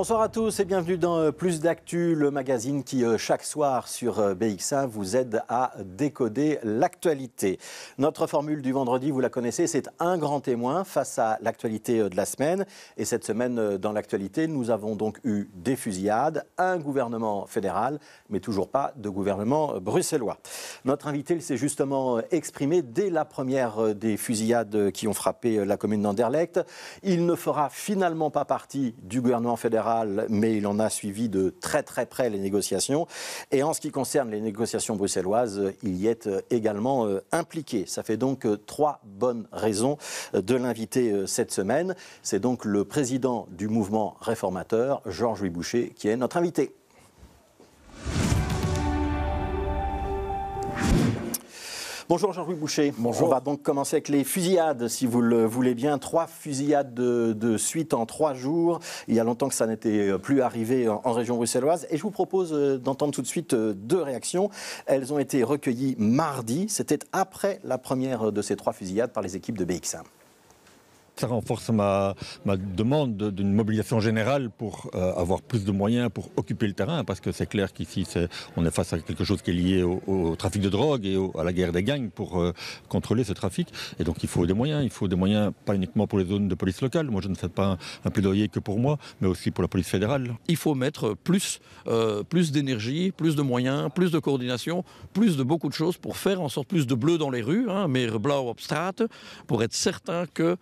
Bonsoir à tous et bienvenue dans Plus d'Actu, le magazine qui chaque soir sur BX1 vous aide à décoder l'actualité. Notre formule du vendredi, vous la connaissez, c'est un grand témoin face à l'actualité de la semaine. Et cette semaine, dans l'actualité, nous avons donc eu des fusillades, un gouvernement fédéral, mais toujours pas de gouvernement bruxellois. Notre invité s'est justement exprimé dès la première des fusillades qui ont frappé la commune d'Anderlecht. Il ne fera finalement pas partie du gouvernement fédéral, mais il en a suivi de très très près les négociations. Et en ce qui concerne les négociations bruxelloises, il y est également impliqué. Ça fait donc 3 bonnes raisons de l'inviter cette semaine. C'est donc le président du mouvement réformateur, Georges-Louis Boucher, qui est notre invité. Bonjour Georges-Louis Boucher. Bonjour. On va donc commencer avec les fusillades, si vous le voulez bien. 3 fusillades de suite en 3 jours. Il y a longtemps que ça n'était plus arrivé en région bruxelloise. Et je vous propose d'entendre tout de suite 2 réactions. Elles ont été recueillies mardi. C'était après la première de ces 3 fusillades par les équipes de BX1. Ça renforce ma demande d'une mobilisation générale pour avoir plus de moyens pour occuper le terrain, parce que c'est clair qu'ici on est face à quelque chose qui est lié au trafic de drogue et à la guerre des gangs pour contrôler ce trafic. Et donc il faut des moyens pas uniquement pour les zones de police locale. Moi je ne fais pas un plaidoyer que pour moi, mais aussi pour la police fédérale. Il faut mettre plus d'énergie, plus de moyens, plus de coordination, plus de beaucoup de choses pour faire en sorte plus de bleu dans les rues, meer blauw op straat, pour être certain que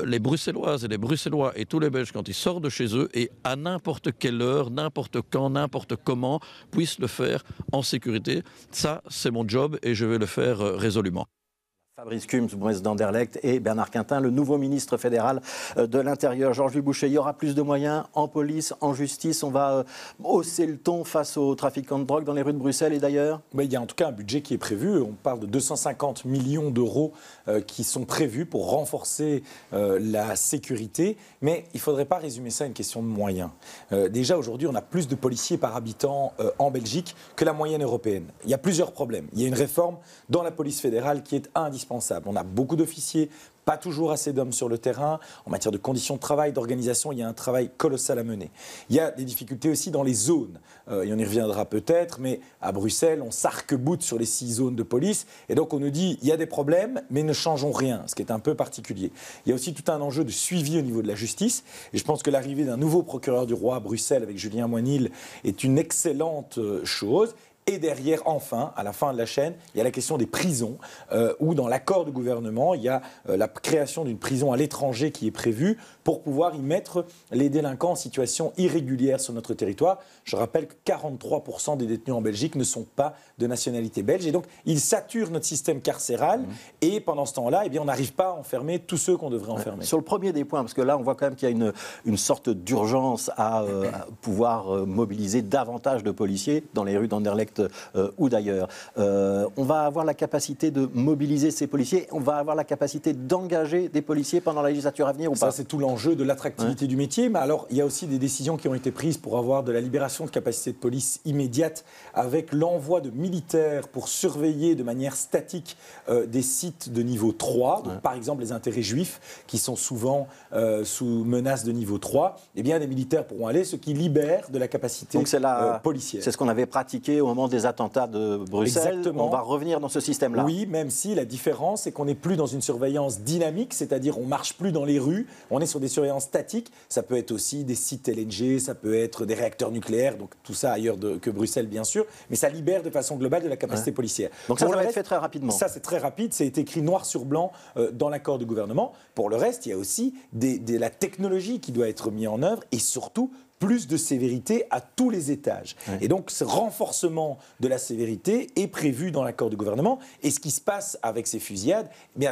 les Bruxelloises et les Bruxellois et tous les Belges, quand ils sortent de chez eux, et à n'importe quelle heure, n'importe quand, n'importe comment, puissent le faire en sécurité. Ça, c'est mon job et je vais le faire résolument. Fabrice Kums, bourgmestre d'Anderlecht, et Bernard Quintin, le nouveau ministre fédéral de l'Intérieur. Georges-Louis Boucher, il y aura plus de moyens en police, en justice. On va hausser le ton face aux trafiquants de drogue dans les rues de Bruxelles et d'ailleurs. Mais il y a en tout cas un budget qui est prévu. On parle de 250 millions d'euros qui sont prévus pour renforcer la sécurité. Mais il ne faudrait pas résumer ça à une question de moyens. Déjà, aujourd'hui, on a plus de policiers par habitant en Belgique que la moyenne européenne. Il y a plusieurs problèmes. Il y a une réforme dans la police fédérale qui est indispensable. On a beaucoup d'officiers, pas toujours assez d'hommes sur le terrain. En matière de conditions de travail, d'organisation, il y a un travail colossal à mener. Il y a des difficultés aussi dans les zones. Et on y reviendra peut-être, mais à Bruxelles, on s'arc-boute sur les 6 zones de police. Et donc on nous dit, il y a des problèmes, mais ne changeons rien, ce qui est un peu particulier. Il y a aussi tout un enjeu de suivi au niveau de la justice. Et je pense que l'arrivée d'un nouveau procureur du roi à Bruxelles avec Julien Moinil est une excellente chose. Et derrière, enfin, à la fin de la chaîne, il y a la question des prisons, où dans l'accord du gouvernement, il y a la création d'une prison à l'étranger qui est prévue pour pouvoir y mettre les délinquants en situation irrégulière sur notre territoire. Je rappelle que 43% des détenus en Belgique ne sont pas de nationalité belge. Et donc, ils saturent notre système carcéral. Et pendant ce temps-là, eh bien, on n'arrive pas à enfermer tous ceux qu'on devrait enfermer. Sur le premier des points, parce que là, on voit quand même qu'il y a une sorte d'urgence à pouvoir mobiliser davantage de policiers dans les rues d'Anderlecht ou d'ailleurs. On va avoir la capacité de mobiliser ces policiers, on va avoir la capacité d'engager des policiers pendant la législature à venir ou pas? Ça, c'est tout l'enjeu de l'attractivité du métier. Mais alors, il y a aussi des décisions qui ont été prises pour avoir de la libération de capacités de police immédiate avec l'envoi de militaires pour surveiller de manière statique des sites de niveau 3. Donc, par exemple, les intérêts juifs qui sont souvent sous menace de niveau 3. Eh bien, des militaires pourront aller, ce qui libère de la capacité policière. C'est ce qu'on avait pratiqué au moment des attentats de Bruxelles. Exactement. On va revenir dans ce système-là. Oui, même si la différence, c'est qu'on n'est plus dans une surveillance dynamique, c'est-à-dire on ne marche plus dans les rues, on est sur des surveillances statiques. Ça peut être aussi des sites LNG, ça peut être des réacteurs nucléaires, donc tout ça ailleurs que Bruxelles, bien sûr, mais ça libère de façon globale de la capacité policière. Donc ça va être fait très rapidement. Ça, c'est très rapide, c'est écrit noir sur blanc dans l'accord du gouvernement. Pour le reste, il y a aussi la technologie qui doit être mise en œuvre et surtout plus de sévérité à tous les étages. Et donc, ce renforcement de la sévérité est prévu dans l'accord du gouvernement. Et ce qui se passe avec ces fusillades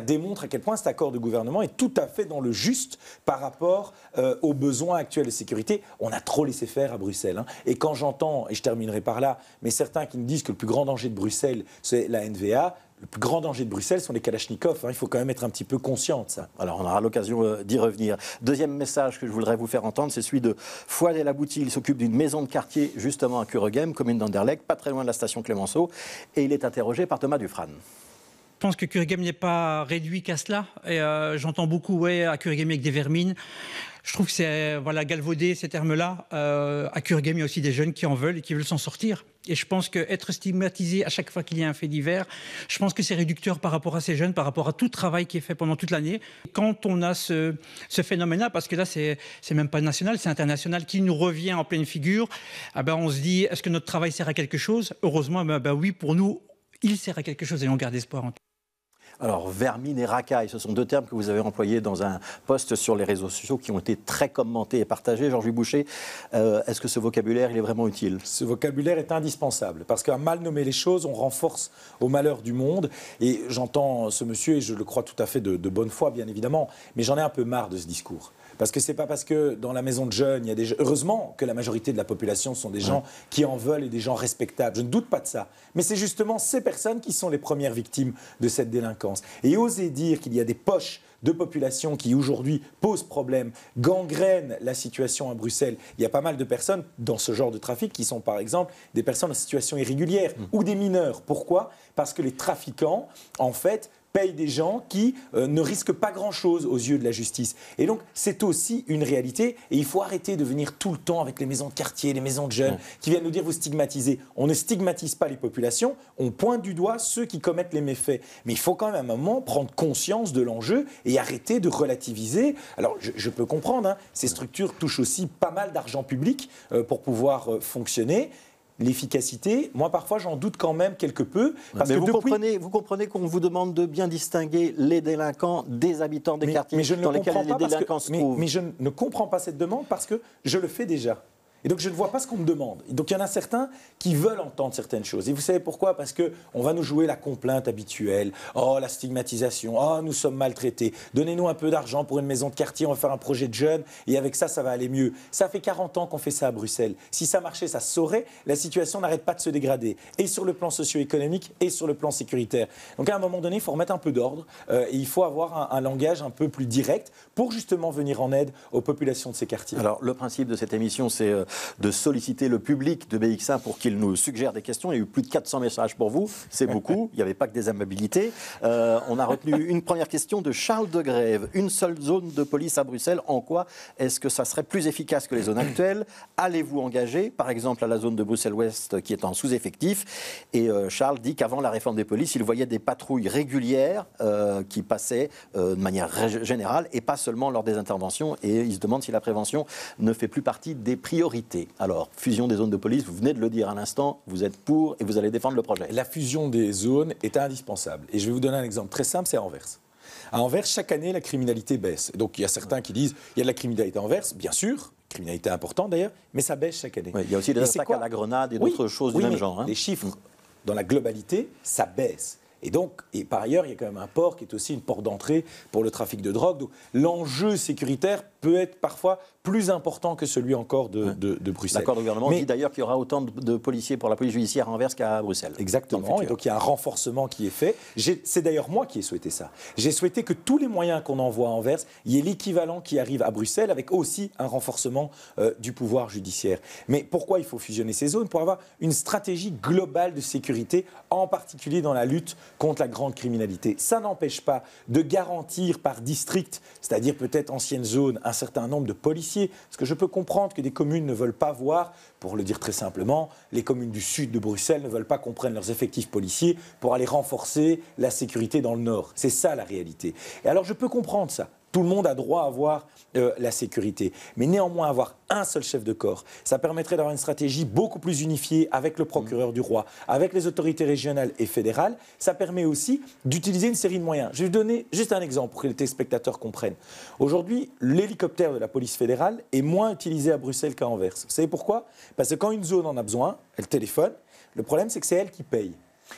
démontre à quel point cet accord du gouvernement est tout à fait dans le juste par rapport aux besoins actuels de sécurité. On a trop laissé faire à Bruxelles. Et quand j'entends, et je terminerai par là, mais certains qui me disent que le plus grand danger de Bruxelles, c'est la NVA, le plus grand danger de Bruxelles sont les Kalachnikovs. Il faut quand même être un petit peu conscient de ça. Alors, on aura l'occasion d'y revenir. Deuxième message que je voudrais vous faire entendre, c'est celui de Fouad El Abouti. Il s'occupe d'une maison de quartier, justement à Kuregem, commune d'Anderlecht, pas très loin de la station Clémenceau. Et il est interrogé par Thomas Dufran. pense que Kurigem n'est pas réduit qu'à cela. Et j'entends beaucoup, à Kurigem avec des vermines. Je trouve que c'est galvaudé ces termes-là. À Kurigem, il y a aussi des jeunes qui en veulent et qui veulent s'en sortir. Et je pense qu'être stigmatisé à chaque fois qu'il y a un fait divers, je pense que c'est réducteur par rapport à ces jeunes, par rapport à tout le travail qui est fait pendant toute l'année. Quand on a ce phénomène-là, parce que là, c'est même pas national, c'est international, qui nous revient en pleine figure, on se dit, est-ce que notre travail sert à quelque chose? Heureusement, oui, pour nous, il sert à quelque chose et on garde espoir. Alors, vermine et racaille, ce sont deux termes que vous avez employés dans un post sur les réseaux sociaux qui ont été très commentés et partagés. Georges Boucher, est-ce que ce vocabulaire, il est vraiment utile? Ce vocabulaire est indispensable, parce qu'à mal nommer les choses, on renforce au malheur du monde. Et j'entends ce monsieur, et je le crois tout à fait de bonne foi, bien évidemment, mais j'en ai un peu marre de ce discours. Parce que c'est pas parce que dans la maison de jeunes, il y a des jeunes... Heureusement que la majorité de la population sont des gens qui en veulent et des gens respectables. Je ne doute pas de ça. Mais c'est justement ces personnes qui sont les premières victimes de cette délinquance. Et oser dire qu'il y a des poches de population qui aujourd'hui posent problème, gangrènent la situation à Bruxelles. Il y a pas mal de personnes dans ce genre de trafic qui sont par exemple des personnes en situation irrégulière ou des mineurs. Pourquoi? Parce que les trafiquants, en fait, payent des gens qui ne risquent pas grand-chose aux yeux de la justice. Et donc, c'est aussi une réalité. Et il faut arrêter de venir tout le temps avec les maisons de quartier, les maisons de jeunes, qui viennent nous dire vous stigmatisez. On ne stigmatise pas les populations, on pointe du doigt ceux qui commettent les méfaits. Mais il faut quand même à un moment prendre conscience de l'enjeu et arrêter de relativiser. Alors, je peux comprendre, ces structures touchent aussi pas mal d'argent public pour pouvoir fonctionner. L'efficacité, moi parfois j'en doute quand même quelque peu. Parce que vous comprenez qu'on vous demande de bien distinguer les délinquants des habitants des quartiers dans lesquels les délinquants se trouvent. Mais je ne comprends pas cette demande parce que je le fais déjà. Et donc je ne vois pas ce qu'on me demande. Et donc il y en a certains qui veulent entendre certaines choses. Et vous savez pourquoi? Parce qu'on va nous jouer la complainte habituelle. Oh, la stigmatisation. Oh, nous sommes maltraités. Donnez-nous un peu d'argent pour une maison de quartier, on va faire un projet de jeunes et avec ça, ça va aller mieux. Ça fait 40 ans qu'on fait ça à Bruxelles. Si ça marchait, ça se saurait. La situation n'arrête pas de se dégrader. Et sur le plan socio-économique et sur le plan sécuritaire. Donc à un moment donné, il faut remettre un peu d'ordre et il faut avoir un langage un peu plus direct pour justement venir en aide aux populations de ces quartiers. Alors le principe de cette émission, c'est de solliciter le public de BX1 pour qu'il nous suggère des questions. Il y a eu plus de 400 messages pour vous, c'est beaucoup, il n'y avait pas que des amabilités. On a retenu une première question de Charles de Grève. Une seule zone de police à Bruxelles, en quoi est-ce que ça serait plus efficace que les zones actuelles? Allez-vous engager, par exemple à la zone de Bruxelles-Ouest qui est en sous-effectif? Et Charles dit qu'avant la réforme des polices, il voyait des patrouilles régulières qui passaient de manière générale et pas seulement lors des interventions. Et il se demande si la prévention ne fait plus partie des priorités. Alors, fusion des zones de police, vous venez de le dire à l'instant, vous êtes pour et vous allez défendre le projet. La fusion des zones est indispensable. Et je vais vous donner un exemple très simple, c'est à Anvers. À Anvers, chaque année, la criminalité baisse. Donc, il y a certains qui disent, il y a de la criminalité à Anvers, bien sûr, criminalité importante d'ailleurs, mais ça baisse chaque année. Oui, il y a aussi des attaques à la grenade et d'autres choses du même genre. Les chiffres, dans la globalité, ça baisse. Et donc, et par ailleurs, il y a quand même un port qui est aussi une porte d'entrée pour le trafic de drogue. Donc, l'enjeu sécuritaire peut être parfois plus important que celui encore de Bruxelles. L'accord de gouvernement dit d'ailleurs qu'il y aura autant de policiers pour la police judiciaire à Anvers qu'à Bruxelles. Exactement, et donc il y a un renforcement qui est fait. C'est d'ailleurs moi qui ai souhaité ça. J'ai souhaité que tous les moyens qu'on envoie à Anvers, il y ait l'équivalent qui arrive à Bruxelles avec aussi un renforcement du pouvoir judiciaire. Mais pourquoi il faut fusionner ces zones? Pour avoir une stratégie globale de sécurité, en particulier dans la lutte contre la grande criminalité. Ça n'empêche pas de garantir par district, c'est-à-dire peut-être ancienne zone, un certain nombre de policiers. Parce que je peux comprendre que des communes ne veulent pas voir, pour le dire très simplement, les communes du sud de Bruxelles ne veulent pas qu'on prenne leurs effectifs policiers pour aller renforcer la sécurité dans le nord. C'est ça la réalité. Et alors je peux comprendre ça. Tout le monde a droit à avoir la sécurité. Mais néanmoins, avoir un seul chef de corps, ça permettrait d'avoir une stratégie beaucoup plus unifiée avec le procureur du roi, avec les autorités régionales et fédérales. Ça permet aussi d'utiliser une série de moyens. Je vais vous donner juste un exemple pour que les téléspectateurs comprennent. Aujourd'hui, l'hélicoptère de la police fédérale est moins utilisé à Bruxelles qu'à Anvers. Vous savez pourquoi? Parce que quand une zone en a besoin, elle téléphone. Le problème, c'est que c'est elle qui paye.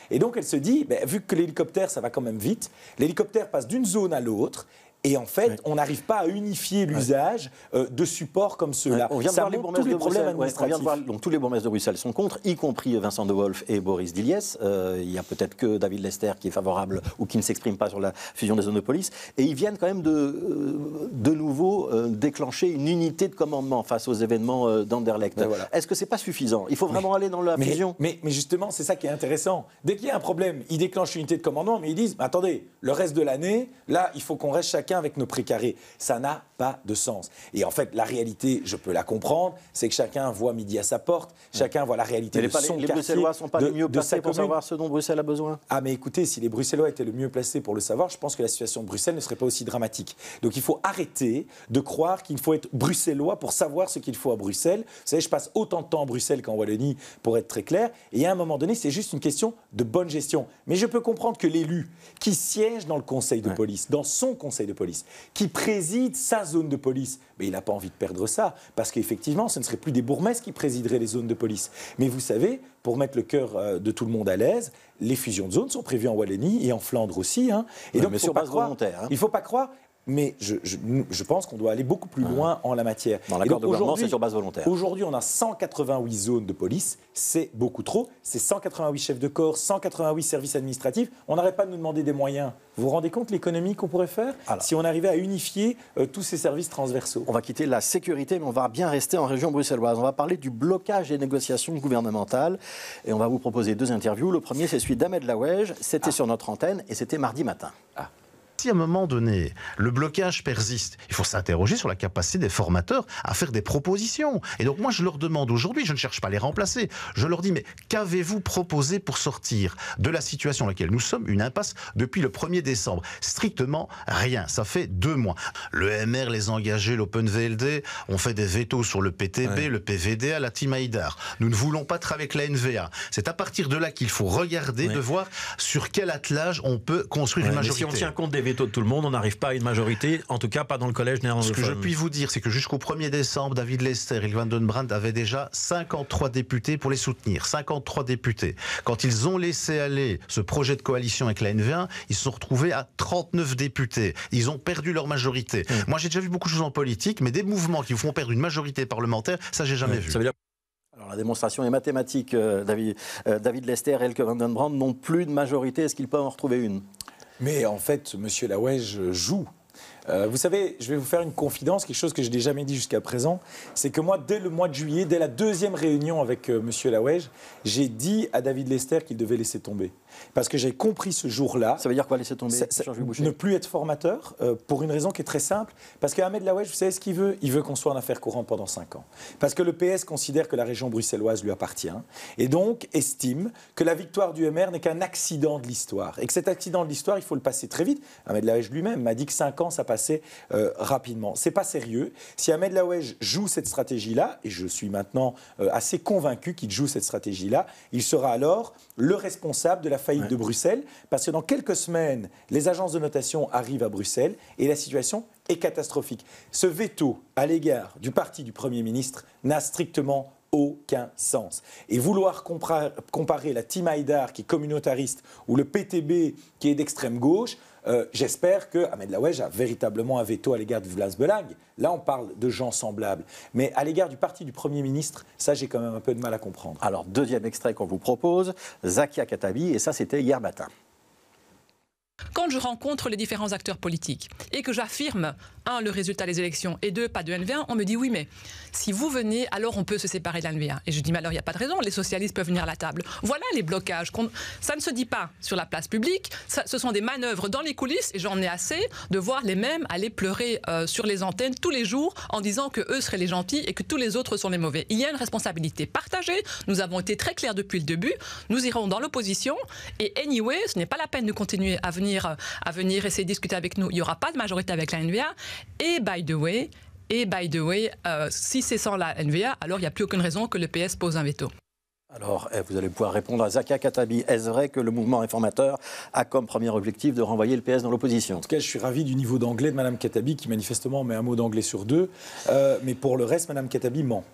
Et donc, elle se dit, vu que l'hélicoptère, ça va quand même vite, l'hélicoptère passe d'une zone à l'autre. Et en fait, on n'arrive pas à unifier l'usage de supports comme ceux-là. On vient de ça voir les montre tous les problèmes administratifs. on vient de voir, donc, tous les bourgmestres de Bruxelles sont contre, y compris Vincent de Wolf et Boris Diliès. Il y a peut-être que David Lester qui est favorable ou qui ne s'exprime pas sur la fusion des zones de police. Et ils viennent quand même de nouveau déclencher une unité de commandement face aux événements d'Anderlecht. Voilà. Est-ce que c'est pas suffisant? Il faut vraiment aller dans la fusion. Mais justement, c'est ça qui est intéressant. Dès qu'il y a un problème, ils déclenchent une unité de commandement, mais ils disent, attendez, le reste de l'année, là, il faut qu'on reste chacun avec nos précarés. Ça n'a pas de sens. Et en fait, la réalité, je peux la comprendre, c'est que chacun voit midi à sa porte, chacun voit la réalité de son quartier. Les Bruxellois ne sont pas les mieux placés pour savoir ce dont Bruxelles a besoin? Ah mais écoutez, si les Bruxellois étaient le mieux placés pour le savoir, je pense que la situation de Bruxelles ne serait pas aussi dramatique. Donc il faut arrêter de croire qu'il faut être bruxellois pour savoir ce qu'il faut à Bruxelles. Vous savez, je passe autant de temps à Bruxelles qu'en Wallonie, pour être très clair. Et à un moment donné, c'est juste une question de bonne gestion. Mais je peux comprendre que l'élu qui siège dans le conseil de police, dans son conseil de police, qui préside sa zone de police, mais il n'a pas envie de perdre ça, parce qu'effectivement, ce ne serait plus des bourgmestres qui présideraient les zones de police. Mais vous savez, pour mettre le cœur de tout le monde à l'aise, les fusions de zones sont prévues en Wallonie et en Flandre aussi. Hein. Et donc, mais sur base volontaire. Il ne faut pas croire. Mais je pense qu'on doit aller beaucoup plus loin en la matière. Dans l'accord de gouvernement, c'est sur base volontaire. Aujourd'hui, on a 188 zones de police. C'est beaucoup trop. C'est 188 chefs de corps, 188 services administratifs. On n'arrête pas de nous demander des moyens. Vous vous rendez compte de l'économie qu'on pourrait faire si on arrivait à unifier tous ces services transversaux? On va quitter la sécurité, mais on va bien rester en région bruxelloise. On va parler du blocage des négociations gouvernementales. Et on va vous proposer 2 interviews. Le premier, c'est celui d'Ahmed Lawège. C'était sur notre antenne et c'était mardi matin. Si à un moment donné, le blocage persiste, il faut s'interroger sur la capacité des formateurs à faire des propositions. Et donc moi, je leur demande aujourd'hui, je ne cherche pas à les remplacer, je leur dis, mais qu'avez-vous proposé pour sortir de la situation dans laquelle nous sommes, une impasse depuis le 1er décembre? Strictement rien, ça fait 2 mois. Le MR, les engagés, l'Open VLD, ont fait des vétos sur le PTB, le PVDA, la Team Haïdar. Nous ne voulons pas travailler avec la NVA. C'est à partir de là qu'il faut regarder, de voir sur quel attelage on peut construire une majorité. Mais si on tient compte des vétos de tout le monde, on n'arrive pas à une majorité, en tout cas pas dans le collège néerlandophone. Ce que je puis vous dire, c'est que jusqu'au 1er décembre, David Lester et Van den Brandt avaient déjà 53 députés pour les soutenir. 53 députés. Quand ils ont laissé aller ce projet de coalition avec la NV1, ils se sont retrouvés à 39 députés. Ils ont perdu leur majorité. Moi, j'ai déjà vu beaucoup de choses en politique, mais des mouvements qui vous font perdre une majorité parlementaire, ça, j'ai jamais vu. Ça veut dire... Alors, la démonstration est mathématique. David Lester et Elke Van den Brandt n'ont plus de majorité. Est-ce qu'ils peuvent en retrouver une? Mais en fait, M. Lawège joue. Vous savez, je vais vous faire une confidence, quelque chose que je n'ai jamais dit jusqu'à présent. C'est que moi, dès le mois de juillet, dès la 2e réunion avec M. Lawège, j'ai dit à David Lester qu'il devait laisser tomber. Parce que j'ai compris ce jour-là... Ça veut dire quoi, laisser tomber? Ne plus être formateur, pour une raison qui est très simple. Parce qu'Ahmed Lawège, vous savez ce qu'il veut? Il veut qu'on soit en affaires courantes pendant 5 ans. Parce que le PS considère que la région bruxelloise lui appartient. Et donc, estime que la victoire du MR n'est qu'un accident de l'histoire. Et que cet accident de l'histoire, il faut le passer très vite. Ahmed Lawège lui-même m'a dit que 5 ans, ça passait rapidement. C'est pas sérieux. Si Ahmed Lawège joue cette stratégie-là, et je suis maintenant assez convaincu qu'il joue cette stratégie-là, il sera alors le responsable de la faillite de Bruxelles, parce que dans quelques semaines, les agences de notation arrivent à Bruxelles et la situation est catastrophique. Ce veto à l'égard du parti du Premier ministre n'a strictement aucun sens. Et vouloir comparer la Team Haïdar, qui est communautariste, ou le PTB, qui est d'extrême gauche, j'espère que Ahmed Lawège a véritablement un veto à l'égard de Vlaams Belang. Là, on parle de gens semblables. Mais à l'égard du parti du Premier ministre, ça, j'ai quand même un peu de mal à comprendre. Alors, 2e extrait qu'on vous propose, Zakia Khattabi, et ça, c'était hier matin. Quand je rencontre les différents acteurs politiques et que j'affirme, 1, le résultat des élections et 2, pas de NV1, on me dit oui, mais si vous venez, alors on peut se séparer de la NV1. Et je dis, mais alors il n'y a pas de raison, les socialistes peuvent venir à la table. Voilà les blocages. Ça ne se dit pas sur la place publique, ce sont des manœuvres dans les coulisses et j'en ai assez de voir les mêmes aller pleurer sur les antennes tous les jours en disant que eux seraient les gentils et que tous les autres sont les mauvais. Il y a une responsabilité partagée, nous avons été très clairs depuis le début, nous irons dans l'opposition et anyway, ce n'est pas la peine de continuer à venir essayer de discuter avec nous. Il n'y aura pas de majorité avec la NVA. Et by the way, si c'est sans la NVA, alors il n'y a plus aucune raison que le PS pose un veto. Alors, vous allez pouvoir répondre à Zakia Khattabi. Est-ce vrai que le mouvement réformateur a comme premier objectif de renvoyer le PS dans l'opposition? En tout cas, je suis ravi du niveau d'anglais de Mme Khattabi, qui manifestement met un mot d'anglais sur 2. Mais pour le reste, Mme Khattabi ment.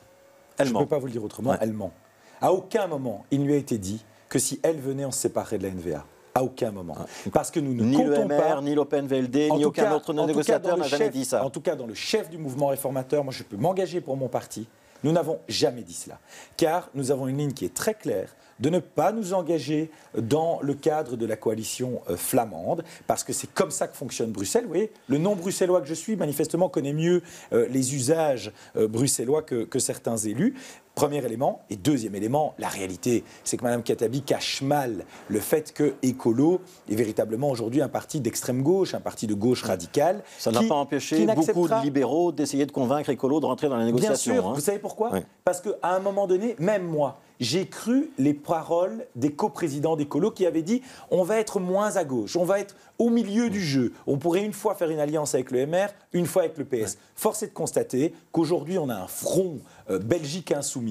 Je ne peux pas vous le dire autrement, elle ment. À aucun moment, il ne lui a été dit que si elle venait, on se séparerait de la NVA. À aucun moment. Parce que nous ne ni comptons le MR, pas... ni l'OPNVLD, ni aucun autre négociateur n'a jamais dit ça. En tout cas, dans le chef du mouvement réformateur, moi je peux m'engager pour mon parti. Nous n'avons jamais dit cela. Car nous avons une ligne qui est très claire de ne pas nous engager dans le cadre de la coalition flamande, parce que c'est comme ça que fonctionne Bruxelles. Vous voyez, le non-bruxellois que je suis, manifestement, connaît mieux les usages bruxellois que certains élus. Premier élément. Et deuxième élément, la réalité, c'est que Mme Khattabi cache mal le fait que Écolo est véritablement aujourd'hui un parti d'extrême gauche, un parti de gauche radicale. Ça n'a pas empêché beaucoup de libéraux d'essayer de convaincre Écolo de rentrer dans la négociation. Bien sûr, vous savez pourquoi ? Oui. Parce qu'à un moment donné, même moi, j'ai cru les paroles des coprésidents d'Écolo qui avaient dit « on va être moins à gauche, on va être au milieu du jeu. On pourrait une fois faire une alliance avec le MR, une fois avec le PS. Ouais. » Force est de constater qu'aujourd'hui, on a un front Belgique insoumise,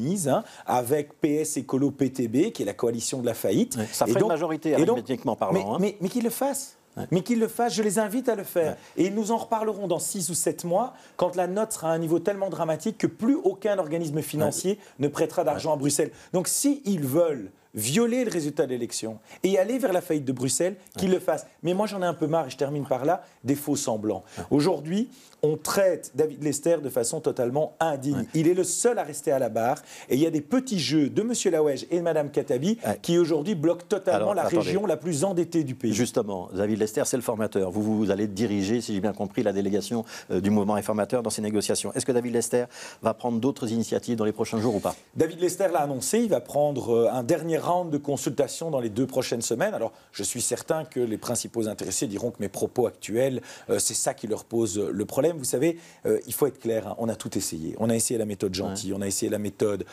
avec PS, Écolo, PTB, qui est la coalition de la faillite. Ouais, ça ferait une majorité, arithmétiquement parlant. Mais qu'ils le fassent. Ouais. Mais qu'ils le fassent, je les invite à le faire. Ouais. Et nous en reparlerons dans 6 ou 7 mois, quand la note sera à un niveau tellement dramatique que plus aucun organisme financier ne prêtera d'argent à Bruxelles. Donc s'ils veulent violer le résultat de l'élection et aller vers la faillite de Bruxelles, qu'ils le fassent. Mais moi, j'en ai un peu marre, et je termine par là, des faux semblants. Aujourd'hui, on traite David Lester de façon totalement indigne. Il est le seul à rester à la barre. Et il y a des petits jeux de M. Laouège et de Mme Khattabi qui, aujourd'hui, bloquent totalement la région la plus endettée du pays. Justement, David Lester, c'est le formateur. Vous allez diriger, si j'ai bien compris, la délégation du mouvement réformateur dans ces négociations. Est-ce que David Lester va prendre d'autres initiatives dans les prochains jours ou pas ? David Lester l'a annoncé. Il va prendre un dernier round de consultation dans les 2 prochaines semaines. Alors, je suis certain que les principaux intéressés diront que mes propos actuels, c'est ça qui leur pose le problème. Vous savez, il faut être clair, on a tout essayé. On a essayé la méthode gentille, on a essayé la méthode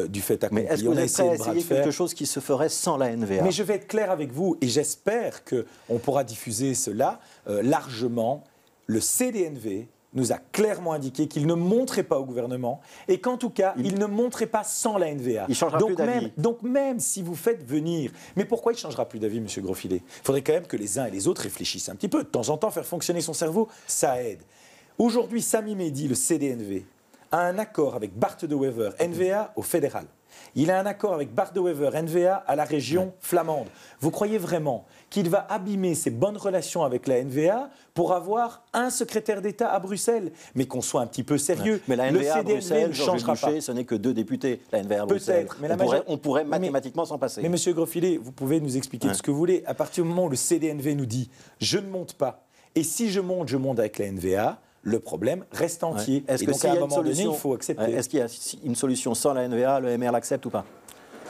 du fait accompli. Mais est-ce que vous êtes prêt à essayer quelque chose qui se ferait sans la NVA ? Mais je vais être clair avec vous, et j'espère qu'on pourra diffuser cela largement. Le CDNV nous a clairement indiqué qu'il ne montrait pas au gouvernement et qu'en tout cas, il ne montrait pas sans la NVA. Il changera plus d'avis. Donc même si vous faites venir... Mais pourquoi il ne changera plus d'avis, M. Grosfilet ? Il faudrait quand même que les uns et les autres réfléchissent un petit peu. De temps en temps, faire fonctionner son cerveau, ça aide. Aujourd'hui, Sami Mehdi, le CDNV, a un accord avec Bart de Wever, NVA au fédéral. Il a un accord avec Bart de Wever, NVA à la région flamande. Vous croyez vraiment qu'il va abîmer ses bonnes relations avec la NVA pour avoir un secrétaire d'État à Bruxelles ? Mais qu'on soit un petit peu sérieux. Mais la NVA à Bruxelles, ne changera pas. Ce n'est que 2 députés, la NVA à Bruxelles. Peut-être, on pourrait mathématiquement s'en passer. Mais M. Grosfilet, vous pouvez nous expliquer tout ce que vous voulez. À partir du moment où le CDNV nous dit « je ne monte pas », et si je monte avec la NVA, le problème reste entier. Est-ce que à un moment donné, il faut accepter. Est-ce qu'il y a une solution sans la NVA, le MR l'accepte ou pas ?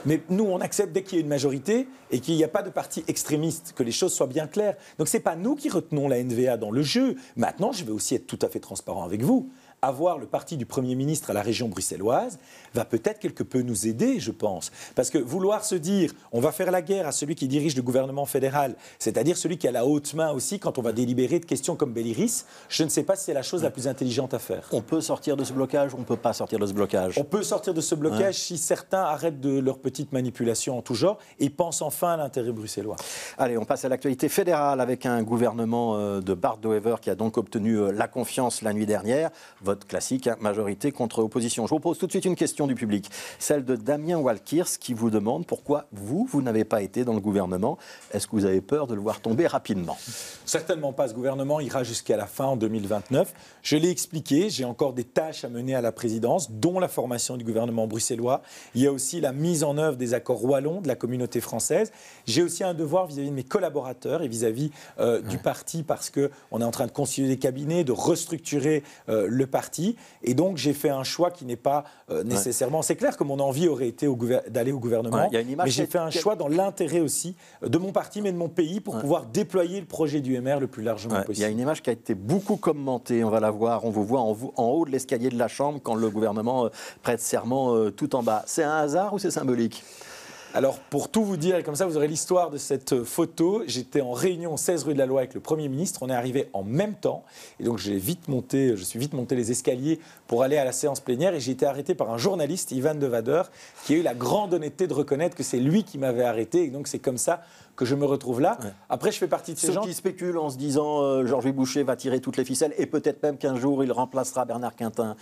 Mais nous, on accepte dès qu'il y a une majorité et qu'il n'y a pas de parti extrémiste, que les choses soient bien claires. Donc ce n'est pas nous qui retenons la NVA dans le jeu. Maintenant, je vais aussi être tout à fait transparent avec vous. Avoir le parti du Premier ministre à la région bruxelloise va peut-être quelque peu nous aider, je pense. Parce que vouloir se dire, on va faire la guerre à celui qui dirige le gouvernement fédéral, c'est-à-dire celui qui a la haute main aussi quand on va délibérer de questions comme Belliris, je ne sais pas si c'est la chose la plus intelligente à faire. On peut sortir de ce blocage ou on ne peut pas sortir de ce blocage ? On peut sortir de ce blocage si certains arrêtent de leur petite manipulation en tout genre et pensent enfin à l'intérêt bruxellois. Allez, on passe à l'actualité fédérale avec un gouvernement de Bart de Wever qui a donc obtenu la confiance la nuit dernière. Vote classique, majorité contre opposition. Je vous pose tout de suite une question du public, celle de Damien Walkirs qui vous demande pourquoi vous n'avez pas été dans le gouvernement. Est-ce que vous avez peur de le voir tomber rapidement ? Certainement pas. Ce gouvernement ira jusqu'à la fin en 2029. Je l'ai expliqué, j'ai encore des tâches à mener à la présidence, dont la formation du gouvernement bruxellois. Il y a aussi la mise en œuvre des accords wallons de la communauté française. J'ai aussi un devoir vis-à-vis de mes collaborateurs et vis-à-vis du parti parce qu'on est en train de constituer des cabinets, de restructurer le parti. Et donc, j'ai fait un choix qui n'est pas nécessairement... C'est clair que mon envie aurait été d'aller au gouvernement, mais j'ai fait un choix dans l'intérêt aussi de mon parti, mais de mon pays, pour pouvoir déployer le projet du MR le plus largement possible. Il y a une image qui a été beaucoup commentée, on va la voir, on vous voit en haut de l'escalier de la Chambre quand le gouvernement prête serment tout en bas. C'est un hasard ou c'est symbolique ? Alors, pour tout vous dire, et comme ça vous aurez l'histoire de cette photo, j'étais en réunion au 16 rue de la Loi avec le Premier ministre, on est arrivés en même temps, et donc je suis vite monté les escaliers pour aller à la séance plénière, et j'ai été arrêté par un journaliste, Ivan de Vader, qui a eu la grande honnêteté de reconnaître que c'est lui qui m'avait arrêté, et donc c'est comme ça que je me retrouve là. Après, je fais partie de ces gens qui spéculent en se disant Georges Boucher va tirer toutes les ficelles, et peut-être même qu'un jour il remplacera Bernard Quintin.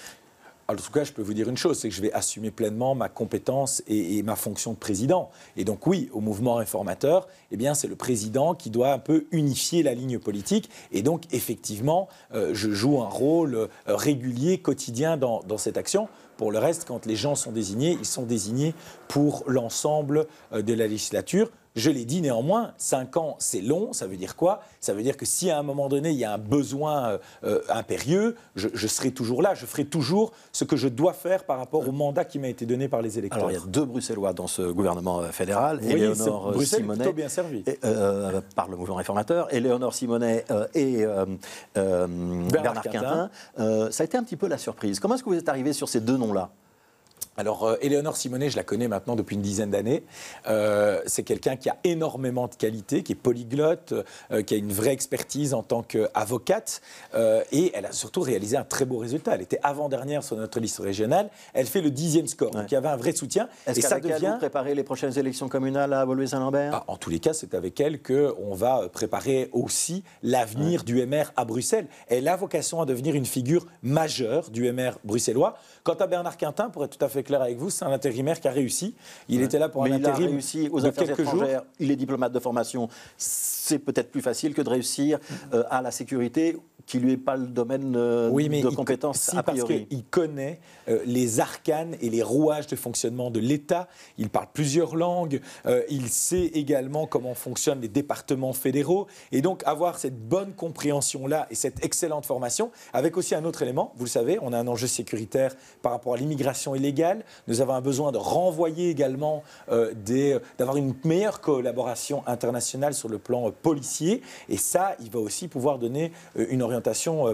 En tout cas, je peux vous dire une chose, c'est que je vais assumer pleinement ma compétence et ma fonction de président. Et donc oui, au mouvement réformateur, eh bien, c'est le président qui doit un peu unifier la ligne politique. Et donc, effectivement, je joue un rôle régulier, quotidien dans cette action. Pour le reste, quand les gens sont désignés, ils sont désignés pour l'ensemble de la législature. Je l'ai dit néanmoins, 5 ans, c'est long. Ça veut dire quoi? Ça veut dire que si à un moment donné, il y a un besoin impérieux, je serai toujours là. Je ferai toujours ce que je dois faire par rapport au mandat qui m'a été donné par les électeurs. Alors, il y a 2 Bruxellois dans ce gouvernement fédéral. Oui, Éléonore Bruxelles Simonet, est plutôt bien servie. Par le mouvement réformateur. Éléonore Simonet et Bernard Quintin. Ça a été un petit peu la surprise. Comment est-ce que vous êtes arrivé sur ces 2 noms-là? Alors, Éléonore Simonet, je la connais maintenant depuis une dizaine d'années. C'est quelqu'un qui a énormément de qualités, qui est polyglotte, qui a une vraie expertise en tant qu'avocate. Et elle a surtout réalisé un très beau résultat. Elle était avant-dernière sur notre liste régionale. Elle fait le 10e score. Ouais. Donc, il y avait un vrai soutien. Est-ce qu'avec elle, vous préparez les prochaines élections communales à Woluwe-Saint-Lambert? En tous les cas, c'est avec elle qu'on va préparer aussi l'avenir du MR à Bruxelles. Elle a vocation à devenir une figure majeure du MR bruxellois. Quant à Bernard Quintin, pour être tout à fait clair avec vous, c'est un intérimaire qui a réussi. Il était là pour un intérim. Il a réussi aux affaires étrangères. Il est diplomate de formation. C'est peut-être plus facile que de réussir à la sécurité, qui lui est pas le domaine de compétences a priori. Parce qu'il connaît les arcanes et les rouages de fonctionnement de l'État. Il parle plusieurs langues. Il sait également comment fonctionnent les départements fédéraux. Et donc, avoir cette bonne compréhension-là et cette excellente formation, avec aussi un autre élément. Vous le savez, on a un enjeu sécuritaire par rapport à l'immigration illégale. Nous avons un besoin de renvoyer également, d'avoir une meilleure collaboration internationale sur le plan policier. Et ça, il va aussi pouvoir donner une orientation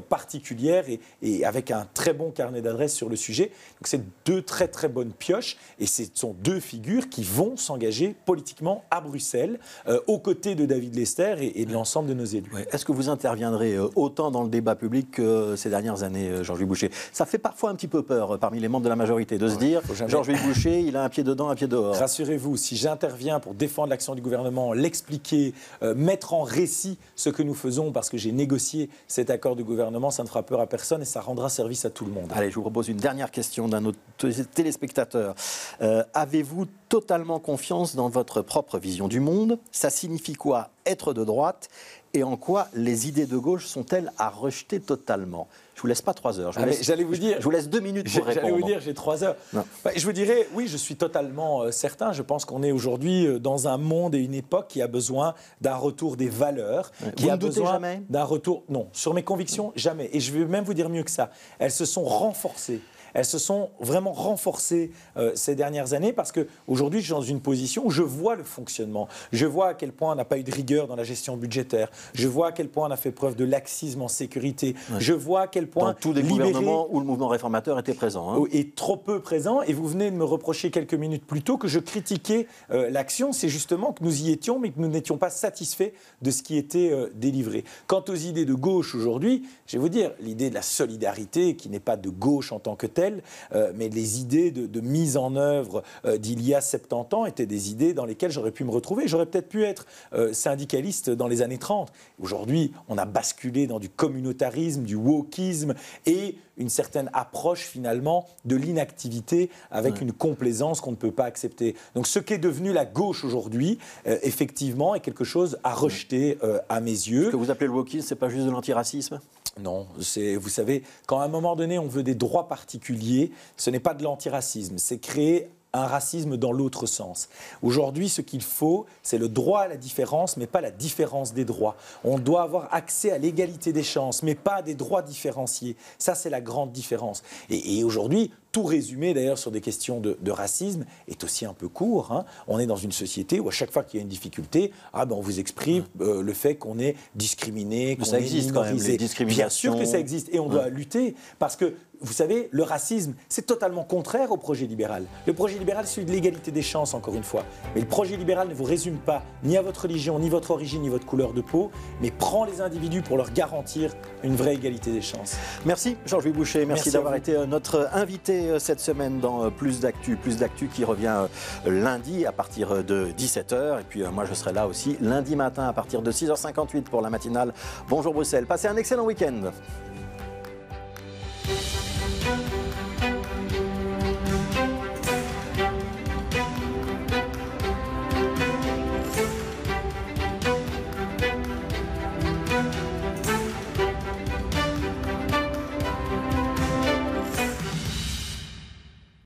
particulière et avec un très bon carnet d'adresses sur le sujet. Donc c'est 2 très très bonnes pioches et ce sont 2 figures qui vont s'engager politiquement à Bruxelles aux côtés de David Lester et de l'ensemble de nos élus. Ouais. Est-ce que vous interviendrez autant dans le débat public que ces dernières années, Georges-Louis Boucher? Ça fait parfois un petit peu peur parmi les membres de la majorité de se dire Georges-Louis Boucher, il a un pied dedans, un pied dehors. Rassurez-vous, si j'interviens pour défendre l'action du gouvernement, l'expliquer, mettre en récit ce que nous faisons parce que j'ai négocié cet accord de gouvernement, ça ne fera peur à personne et ça rendra service à tout le monde. Allez, je vous propose une dernière question d'un autre téléspectateur. Avez-vous totalement confiance dans votre propre vision du monde? Ça signifie quoi être de droite? Et en quoi les idées de gauche sont-elles à rejeter totalement? Je ne vous laisse pas 3 heures. Je vous laisse 2 minutes pour répondre. J'allais vous dire, j'ai 3 heures. Je vous dirais, oui, je suis totalement certain. Je pense qu'on est aujourd'hui dans un monde et une époque qui a besoin d'un retour des valeurs. Vous ne doutez jamais? D'un retour, non. Sur mes convictions, jamais. Et je vais même vous dire mieux que ça. Elles se sont renforcées. Elles se sont vraiment renforcées ces dernières années parce qu'aujourd'hui, je suis dans une position où je vois le fonctionnement. Je vois à quel point on n'a pas eu de rigueur dans la gestion budgétaire. Je vois à quel point on a fait preuve de laxisme en sécurité. Ouais. Je vois à quel point... Dans tous les gouvernements où le mouvement réformateur était présent. Hein. Et trop peu présent. Et vous venez de me reprocher quelques minutes plus tôt que je critiquais l'action. C'est justement que nous y étions, mais que nous n'étions pas satisfaits de ce qui était délivré. Quant aux idées de gauche aujourd'hui, je vais vous dire, l'idée de la solidarité, qui n'est pas de gauche en tant que telle, mais les idées de mise en œuvre d'il y a 70 ans étaient des idées dans lesquelles j'aurais pu me retrouver. J'aurais peut-être pu être syndicaliste dans les années 30. Aujourd'hui, on a basculé dans du communautarisme, du wokisme et une certaine approche finalement de l'inactivité avec une complaisance qu'on ne peut pas accepter. Donc ce qu'est devenu la gauche aujourd'hui, effectivement, est quelque chose à rejeter à mes yeux. Ce que vous appelez le wokisme, c'est pas juste de l'antiracisme ? Non, vous savez, quand à un moment donné on veut des droits particuliers, ce n'est pas de l'antiracisme, c'est créer un racisme dans l'autre sens. Aujourd'hui, ce qu'il faut, c'est le droit à la différence, mais pas la différence des droits. On doit avoir accès à l'égalité des chances, mais pas à des droits différenciés. Ça, c'est la grande différence. Et aujourd'hui, tout résumé d'ailleurs sur des questions de racisme est aussi un peu court. Hein. On est dans une société où à chaque fois qu'il y a une difficulté, on vous exprime le fait qu'on est discriminé, qu'on est minorisé. Quand même, les discriminations. Bien sûr que ça existe et on doit lutter parce que vous savez, le racisme, c'est totalement contraire au projet libéral. Le projet libéral, c'est celui de l'égalité des chances, encore une fois. Mais le projet libéral ne vous résume pas ni à votre religion, ni votre origine, ni votre couleur de peau, mais prend les individus pour leur garantir une vraie égalité des chances. Merci Georges-Louis Boucher, merci d'avoir été notre invité cette semaine dans Plus d'actu qui revient lundi à partir de 17h. Et puis moi, je serai là aussi lundi matin à partir de 6h58 pour la matinale. Bonjour Bruxelles, passez un excellent week-end.